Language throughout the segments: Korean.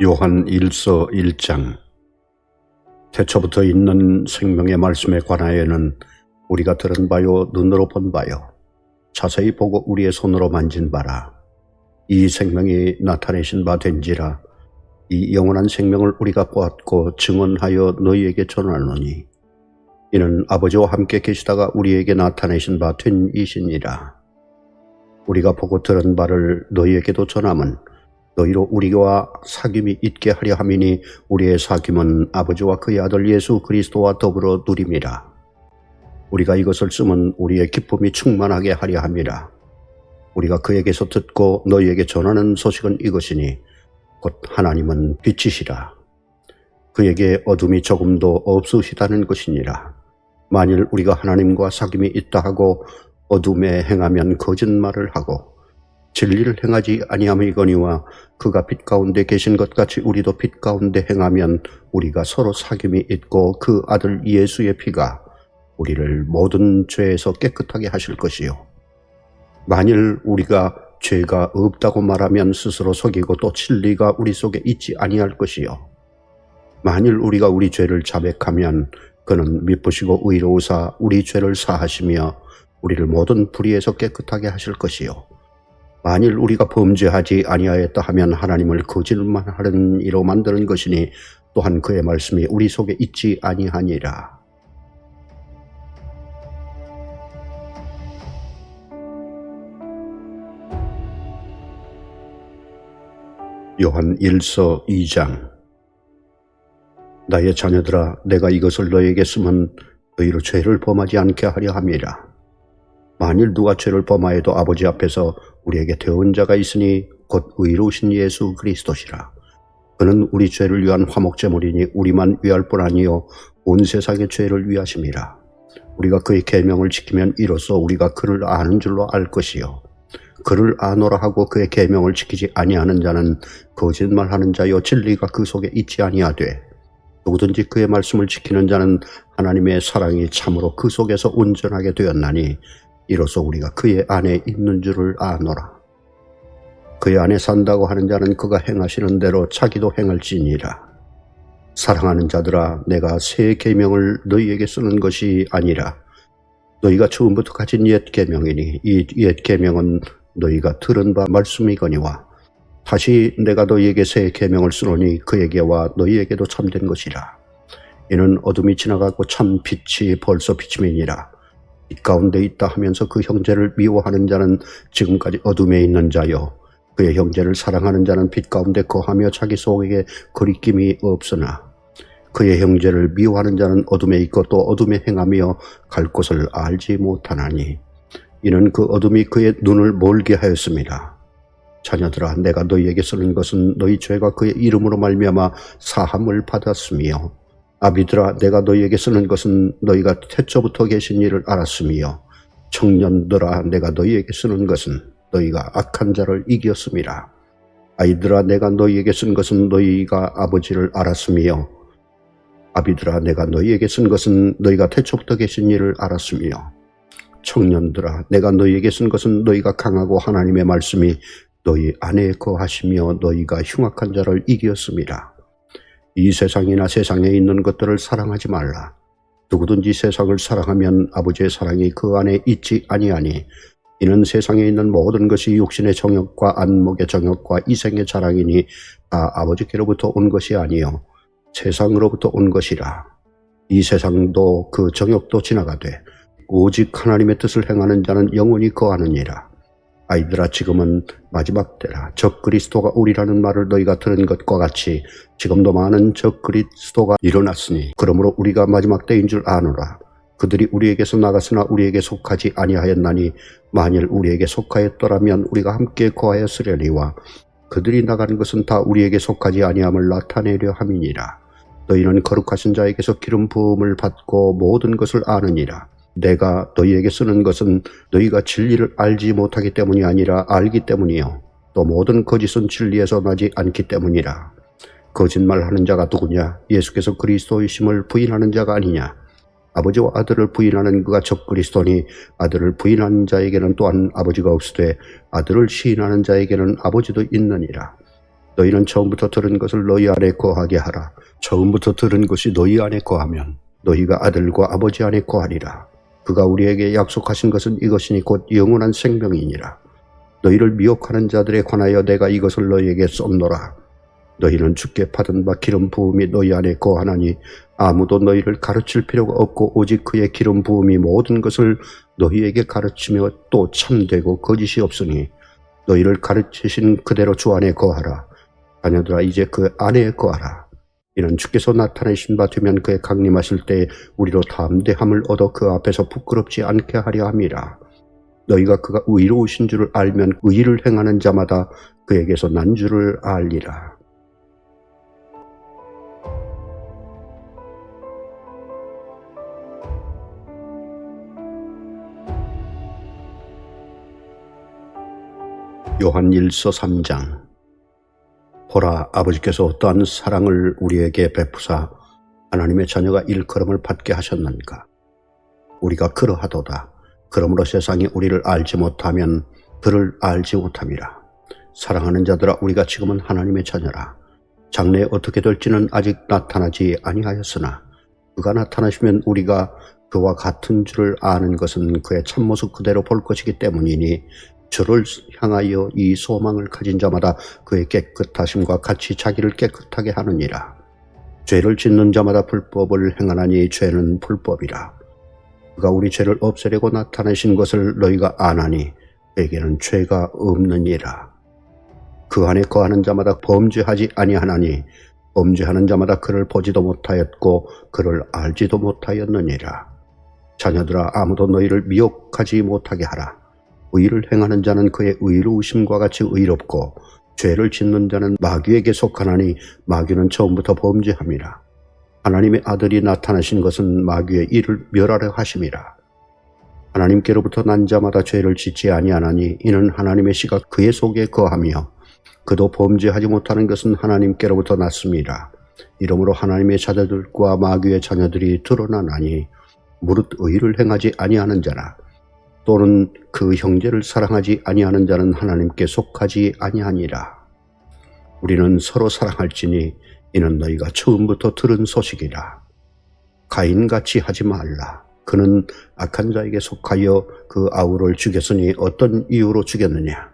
요한 1서 1장. 태초부터 있는 생명의 말씀에 관하여는 우리가 들은 바요 눈으로 본 바요 자세히 보고 우리의 손으로 만진 바라. 이 생명이 나타내신 바 된지라. 이 영원한 생명을 우리가 보았고 증언하여 너희에게 전하노니 이는 아버지와 함께 계시다가 우리에게 나타내신 바 된 이시니라. 우리가 보고 들은 바를 너희에게도 전함은 너희로 우리와 사귐이 있게 하려 함이니 우리의 사귐은 아버지와 그의 아들 예수 그리스도와 더불어 누림이라. 우리가 이것을 쓰면 우리의 기쁨이 충만하게 하려 함이라. 우리가 그에게서 듣고 너희에게 전하는 소식은 이것이니 곧 하나님은 빛이시라. 그에게 어둠이 조금도 없으시다는 것이니라. 만일 우리가 하나님과 사귐이 있다 하고 어둠에 행하면 거짓말을 하고 진리를 행하지 아니함이거니와 그가 빛 가운데 계신 것 같이 우리도 빛 가운데 행하면 우리가 서로 사귐이 있고 그 아들 예수의 피가 우리를 모든 죄에서 깨끗하게 하실 것이요. 만일 우리가 죄가 없다고 말하면 스스로 속이고 또 진리가 우리 속에 있지 아니할 것이요. 만일 우리가 우리 죄를 자백하면 그는 미쁘시고 의로우사 우리 죄를 사하시며 우리를 모든 불의에서 깨끗하게 하실 것이요. 만일 우리가 범죄하지 아니하였다 하면 하나님을 거짓말하는 이로 만드는 것이니 또한 그의 말씀이 우리 속에 있지 아니하니라. 요한 1서 2장. 나의 자녀들아, 내가 이것을 너희에게 쓰면 너희로 죄를 범하지 않게 하려 함이라. 만일 누가 죄를 범하여도 아버지 앞에서 우리에게 대언 자가 있으니 곧 의로우신 예수 그리스도시라. 그는 우리 죄를 위한 화목제물이니 우리만 위할 뿐 아니요 온 세상의 죄를 위하심이라. 우리가 그의 계명을 지키면 이로써 우리가 그를 아는 줄로 알 것이요. 그를 아노라 하고 그의 계명을 지키지 아니하는 자는 거짓말하는 자요 진리가 그 속에 있지 아니하되 누구든지 그의 말씀을 지키는 자는 하나님의 사랑이 참으로 그 속에서 온전하게 되었나니 이로써 우리가 그의 안에 있는 줄을 아노라. 그의 안에 산다고 하는 자는 그가 행하시는 대로 자기도 행할지니라. 사랑하는 자들아, 내가 새 계명을 너희에게 쓰는 것이 아니라 너희가 처음부터 가진 옛 계명이니 이 옛 계명은 너희가 들은 바 말씀이거니와 다시 내가 너희에게 새 계명을 쓰노니 그에게와 너희에게도 참된 것이라. 이는 어둠이 지나가고 참 빛이 벌써 비침이니라. 빛 가운데 있다 하면서 그 형제를 미워하는 자는 지금까지 어둠에 있는 자요 그의 형제를 사랑하는 자는 빛 가운데 거하며 자기 속에 거리낌이 없으나 그의 형제를 미워하는 자는 어둠에 있고 또 어둠에 행하며 갈 곳을 알지 못하나니 이는 그 어둠이 그의 눈을 멀게 하였습니다. 자녀들아, 내가 너희에게 쓰는 것은 너희 죄가 그의 이름으로 말미암아 사함을 받았으며 아비들아, 내가 너희에게 쓰는 것은 너희가 태초부터 계신 일을 알았으며 청년들아, 내가 너희에게 쓰는 것은 너희가 악한 자를 이겼음이라. 아이들아, 내가 너희에게 쓴 것은 너희가 아버지를 알았으며 아비들아, 내가 너희에게 쓴 것은 너희가 태초부터 계신 일을 알았으며 청년들아, 내가 너희에게 쓴 것은 너희가 강하고 하나님의 말씀이 너희 안에 거하시며 너희가 흉악한 자를 이겼음이라. 이 세상이나 세상에 있는 것들을 사랑하지 말라. 누구든지 세상을 사랑하면 아버지의 사랑이 그 안에 있지 아니하니 이는 세상에 있는 모든 것이 육신의 정욕과 안목의 정욕과 이생의 자랑이니 다 아버지께로부터 온 것이 아니요 세상으로부터 온 것이라. 이 세상도 그 정욕도 지나가되 오직 하나님의 뜻을 행하는 자는 영원히 거하느니라. 아이들아, 지금은 마지막 때라. 적 그리스도가 오리라는 말을 너희가 들은 것과 같이 지금도 많은 적 그리스도가 일어났으니 그러므로 우리가 마지막 때인 줄 아노라. 그들이 우리에게서 나갔으나 우리에게 속하지 아니하였나니 만일 우리에게 속하였더라면 우리가 함께 거하였으려니와 그들이 나가는 것은 다 우리에게 속하지 아니함을 나타내려 함이니라. 너희는 거룩하신 자에게서 기름 부음을 받고 모든 것을 아느니라. 내가 너희에게 쓰는 것은 너희가 진리를 알지 못하기 때문이 아니라 알기 때문이요 또 모든 거짓은 진리에서 나지 않기 때문이라. 거짓말하는 자가 누구냐? 예수께서 그리스도이심을 부인하는 자가 아니냐? 아버지와 아들을 부인하는 그가 적 그리스도니 아들을 부인하는 자에게는 또한 아버지가 없으되 아들을 시인하는 자에게는 아버지도 있느니라. 너희는 처음부터 들은 것을 너희 안에 거하게 하라. 처음부터 들은 것이 너희 안에 거하면 너희가 아들과 아버지 안에 거하리라. 그가 우리에게 약속하신 것은 이것이니 곧 영원한 생명이니라. 너희를 미혹하는 자들에 관하여 내가 이것을 너희에게 쏟노라. 너희는 주께 받은 바 기름 부음이 너희 안에 거하나니 아무도 너희를 가르칠 필요가 없고 오직 그의 기름 부음이 모든 것을 너희에게 가르치며 또 참되고 거짓이 없으니 너희를 가르치신 그대로 주 안에 거하라. 자녀들아 이제 그 안에 거하라. 이는 주께서 나타내신 바 되면 그의 강림하실 때 우리로 담대함을 얻어 그 앞에서 부끄럽지 않게 하려 함이라. 너희가 그가 의로우신 줄을 알면 의를 행하는 자마다 그에게서 난 줄을 알리라. 요한일서 3장. 보라, 아버지께서 어떠한 사랑을 우리에게 베푸사 하나님의 자녀가 일컬음을 받게 하셨는가. 우리가 그러하도다. 그러므로 세상이 우리를 알지 못하면 그를 알지 못함이라. 사랑하는 자들아, 우리가 지금은 하나님의 자녀라. 장래에 어떻게 될지는 아직 나타나지 아니하였으나 그가 나타나시면 우리가 그와 같은 줄을 아는 것은 그의 참모습 그대로 볼 것이기 때문이니 주를 향하여 이 소망을 가진 자마다 그의 깨끗하심과 같이 자기를 깨끗하게 하느니라. 죄를 짓는 자마다 불법을 행하나니 죄는 불법이라. 그가 우리 죄를 없애려고 나타내신 것을 너희가 아나니 그에게는 죄가 없느니라. 그 안에 거하는 자마다 범죄하지 아니하나니 범죄하는 자마다 그를 보지도 못하였고 그를 알지도 못하였느니라. 자녀들아, 아무도 너희를 미혹하지 못하게 하라. 의를 행하는 자는 그의 의로우심과 같이 의롭고 죄를 짓는 자는 마귀에게 속하나니 마귀는 처음부터 범죄함이라. 하나님의 아들이 나타나신 것은 마귀의 일을 멸하려 하심이라. 하나님께로부터 난 자마다 죄를 짓지 아니하나니 이는 하나님의 씨가 그의 속에 거하며 그도 범죄하지 못하는 것은 하나님께로부터 났습니다. 이러므로 하나님의 자녀들과 마귀의 자녀들이 드러나나니 무릇 의를 행하지 아니하는 자나 또는 그 형제를 사랑하지 아니하는 자는 하나님께 속하지 아니하니라. 우리는 서로 사랑할지니 이는 너희가 처음부터 들은 소식이라. 가인같이 하지 말라. 그는 악한 자에게 속하여 그 아우를 죽였으니 어떤 이유로 죽였느냐.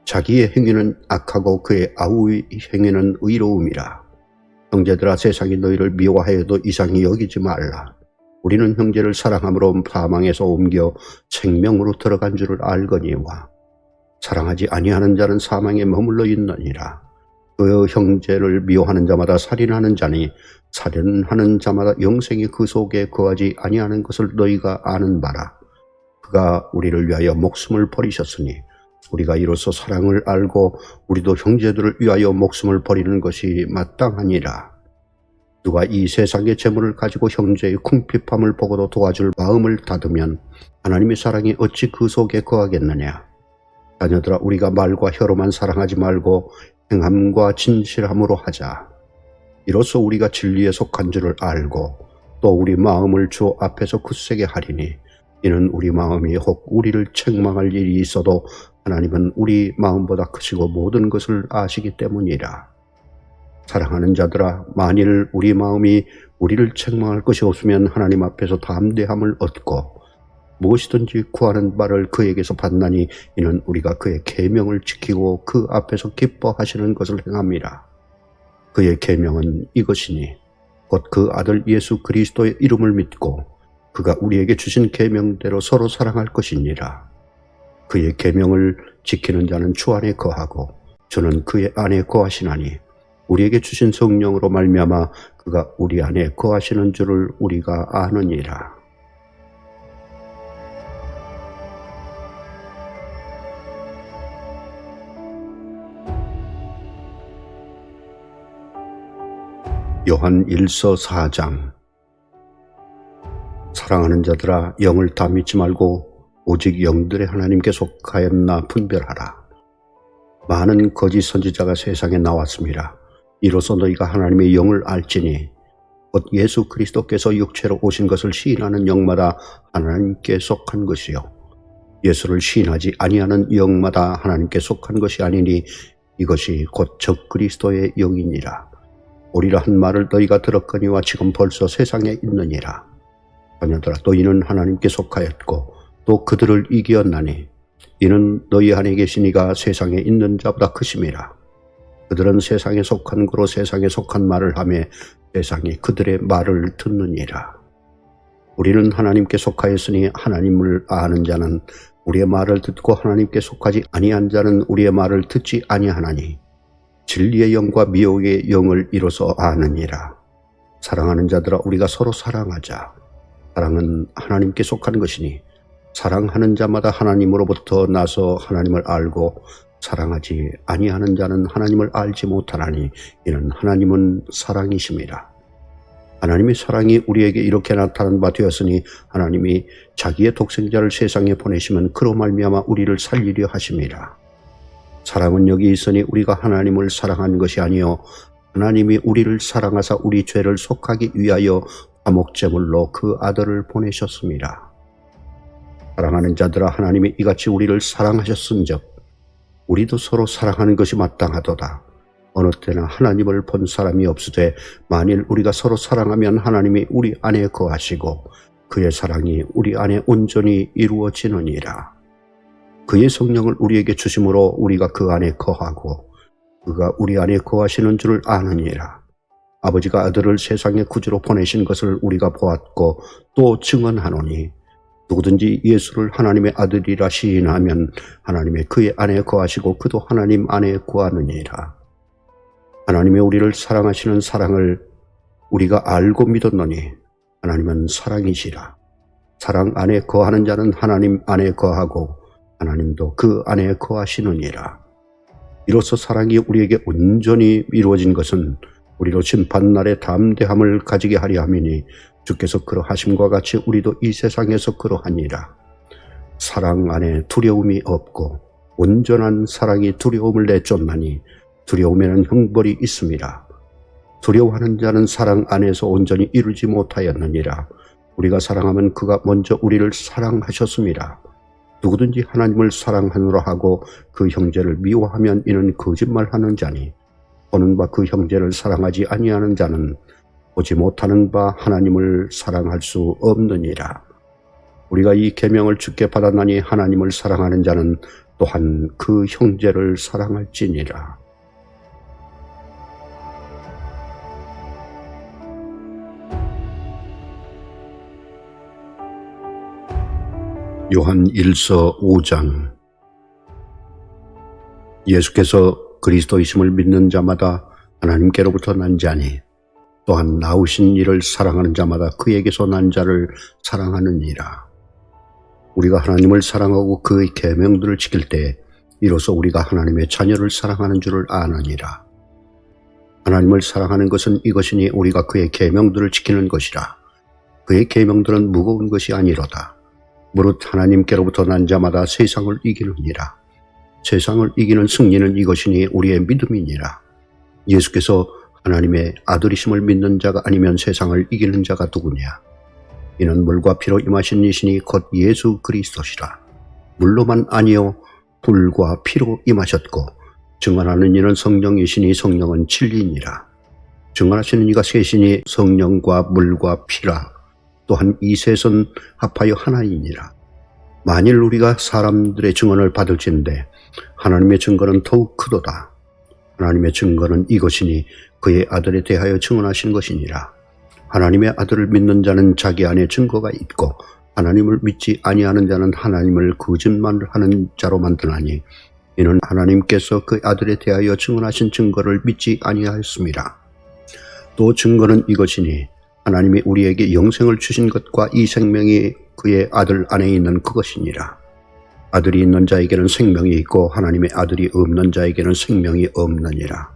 자기의 행위는 악하고 그의 아우의 행위는 의로움이라. 형제들아, 세상이 너희를 미워하여도 이상히 여기지 말라. 우리는 형제를 사랑함으로 사망에서 옮겨 생명으로 들어간 줄을 알거니와 사랑하지 아니하는 자는 사망에 머물러 있느니라. 그 형제를 미워하는 자마다 살인하는 자니 살인하는 자마다 영생이 그 속에 거하지 아니하는 것을 너희가 아는 바라. 그가 우리를 위하여 목숨을 버리셨으니 우리가 이로써 사랑을 알고 우리도 형제들을 위하여 목숨을 버리는 것이 마땅하니라. 누가 이 세상의 재물을 가지고 형제의 궁핍함을 보고도 도와줄 마음을 닫으면 하나님의 사랑이 어찌 그 속에 거하겠느냐. 자녀들아, 우리가 말과 혀로만 사랑하지 말고 행함과 진실함으로 하자. 이로써 우리가 진리에 속한 줄을 알고 또 우리 마음을 주 앞에서 굳세게 하리니 이는 우리 마음이 혹 우리를 책망할 일이 있어도 하나님은 우리 마음보다 크시고 모든 것을 아시기 때문이라. 사랑하는 자들아, 만일 우리 마음이 우리를 책망할 것이 없으면 하나님 앞에서 담대함을 얻고 무엇이든지 구하는 바를 그에게서 받나니 이는 우리가 그의 계명을 지키고 그 앞에서 기뻐하시는 것을 행함이라. 그의 계명은 이것이니 곧 그 아들 예수 그리스도의 이름을 믿고 그가 우리에게 주신 계명대로 서로 사랑할 것이니라. 그의 계명을 지키는 자는 주 안에 거하고 주는 그의 안에 거하시나니 우리에게 주신 성령으로 말미암아 그가 우리 안에 거하시는 줄을 우리가 아느니라. 요한일서 4장. 사랑하는 자들아, 영을 다 믿지 말고 오직 영들의 하나님께 속하였나 분별하라. 많은 거짓 선지자가 세상에 나왔습니다. 이로써 너희가 하나님의 영을 알지니 곧 예수 그리스도께서 육체로 오신 것을 시인하는 영마다 하나님께 속한 것이요 예수를 시인하지 아니하는 영마다 하나님께 속한 것이 아니니 이것이 곧 적그리스도의 영이니라. 오리라 한 말을 너희가 들었거니와 지금 벌써 세상에 있느니라. 자녀들아, 너희는 하나님께 속하였고 또 그들을 이기었나니 이는 너희 안에 계신 이가 세상에 있는 자보다 크심이라. 그들은 세상에 속한 거로 세상에 속한 말을 하며 세상이 그들의 말을 듣느니라. 우리는 하나님께 속하였으니 하나님을 아는 자는 우리의 말을 듣고 하나님께 속하지 아니한 자는 우리의 말을 듣지 아니하나니 진리의 영과 미혹의 영을 이로써 아느니라. 사랑하는 자들아, 우리가 서로 사랑하자. 사랑은 하나님께 속한 것이니 사랑하는 자마다 하나님으로부터 나서 하나님을 알고 사랑하지 아니하는 자는 하나님을 알지 못하나니 이는 하나님은 사랑이심이라. 하나님의 사랑이 우리에게 이렇게 나타난 바 되었으니 하나님이 자기의 독생자를 세상에 보내시면 그로 말미암아 우리를 살리려 하심이라. 사랑은 여기 있으니 우리가 하나님을 사랑한 것이 아니요 하나님이 우리를 사랑하사 우리 죄를 속하기 위하여 화목제물로 그 아들을 보내셨습니다. 사랑하는 자들아, 하나님이 이같이 우리를 사랑하셨은즉 우리도 서로 사랑하는 것이 마땅하도다. 어느 때나 하나님을 본 사람이 없으되 만일 우리가 서로 사랑하면 하나님이 우리 안에 거하시고 그의 사랑이 우리 안에 온전히 이루어지느니라. 그의 성령을 우리에게 주심으로 우리가 그 안에 거하고 그가 우리 안에 거하시는 줄을 아느니라. 아버지가 아들을 세상의 구주로 보내신 것을 우리가 보았고 또 증언하노니 누구든지 예수를 하나님의 아들이라 시인하면 하나님의 그의 안에 거하시고 그도 하나님 안에 거하느니라. 하나님의 우리를 사랑하시는 사랑을 우리가 알고 믿었노니 하나님은 사랑이시라. 사랑 안에 거하는 자는 하나님 안에 거하고 하나님도 그 안에 거하시느니라. 이로써 사랑이 우리에게 온전히 이루어진 것은 우리로 심판날의 담대함을 가지게 하려 함이니 주께서 그러하심과 같이 우리도 이 세상에서 그러하니라. 사랑 안에 두려움이 없고 온전한 사랑이 두려움을 내쫓나니 두려움에는 형벌이 있음이라. 두려워하는 자는 사랑 안에서 온전히 이루지 못하였느니라. 우리가 사랑하면 그가 먼저 우리를 사랑하셨음이라. 누구든지 하나님을 사랑하노라 하고 그 형제를 미워하면 이는 거짓말하는 자니 보는 바 그 형제를 사랑하지 아니하는 자는 보지 못하는 바 하나님을 사랑할 수 없느니라. 우리가 이 계명을 주께 받았나니 하나님을 사랑하는 자는 또한 그 형제를 사랑할지니라. 요한 1서 5장. 예수께서 그리스도이심을 믿는 자마다 하나님께로부터 난 자니 또한 나으신 이를 사랑하는 자마다 그에게서 난 자를 사랑하느니라. 우리가 하나님을 사랑하고 그의 계명들을 지킬 때 이로써 우리가 하나님의 자녀를 사랑하는 줄을 아느니라. 하나님을 사랑하는 것은 이것이니 우리가 그의 계명들을 지키는 것이라. 그의 계명들은 무거운 것이 아니로다. 무릇 하나님께로부터 난 자마다 세상을 이기느니라. 세상을 이기는 승리는 이것이니 우리의 믿음이니라. 예수께서 하나님의 아들이심을 믿는 자가 아니면 세상을 이기는 자가 누구냐? 이는 물과 피로 임하신 이시니 곧 예수 그리스도시라. 물로만 아니요 불과 피로 임하셨고 증언하는 이는 성령이시니 성령은 진리니라. 증언하시는 이가 셋이니 성령과 물과 피라. 또한 이 셋은 합하여 하나이니라. 만일 우리가 사람들의 증언을 받을진대 하나님의 증거는 더욱 크도다. 하나님의 증거는 이것이니 그의 아들에 대하여 증언하신 것이니라. 하나님의 아들을 믿는 자는 자기 안에 증거가 있고 하나님을 믿지 아니하는 자는 하나님을 거짓말하는 자로 만드나니 이는 하나님께서 그 아들에 대하여 증언하신 증거를 믿지 아니하였습니다. 또 증거는 이것이니 하나님이 우리에게 영생을 주신 것과 이 생명이 그의 아들 안에 있는 그것이니라. 아들이 있는 자에게는 생명이 있고 하나님의 아들이 없는 자에게는 생명이 없느니라.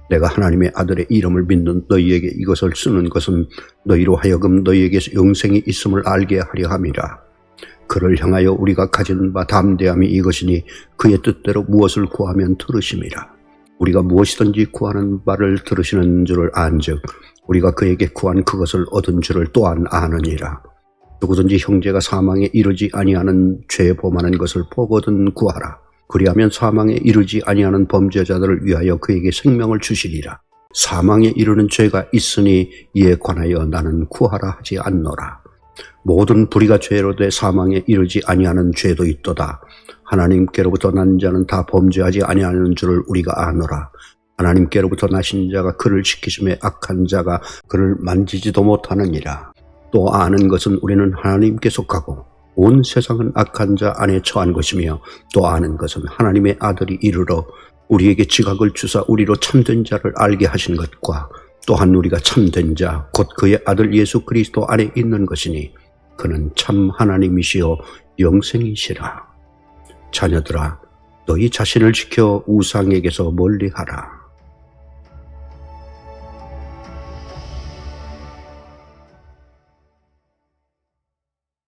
내가 하나님의 아들의 이름을 믿는 너희에게 이것을 쓰는 것은 너희로 하여금 너희에게 영생이 있음을 알게 하려 함이라. 그를 향하여 우리가 가진 바 담대함이 이것이니 그의 뜻대로 무엇을 구하면 들으심이라. 우리가 무엇이든지 구하는 바를 들으시는 줄을 안즉 우리가 그에게 구한 그것을 얻은 줄을 또한 아느니라. 누구든지 형제가 사망에 이르지 아니하는 죄 범하는 것을 보거든 구하라. 그리하면 사망에 이르지 아니하는 범죄자들을 위하여 그에게 생명을 주시리라. 사망에 이르는 죄가 있으니 이에 관하여 나는 구하라 하지 않노라. 모든 불의가 죄로 돼 사망에 이르지 아니하는 죄도 있도다. 하나님께로부터 난 자는 다 범죄하지 아니하는 줄을 우리가 아노라. 하나님께로부터 나신 자가 그를 지키심에 악한 자가 그를 만지지도 못하느니라. 또 아는 것은 우리는 하나님께 속하고 온 세상은 악한 자 안에 처한 것이며, 또 아는 것은 하나님의 아들이 이르러 우리에게 지각을 주사 우리로 참된 자를 알게 하신 것과, 또한 우리가 참된 자 곧 그의 아들 예수 그리스도 안에 있는 것이니 그는 참 하나님이시요 영생이시라. 자녀들아, 너희 자신을 지켜 우상에게서 멀리하라.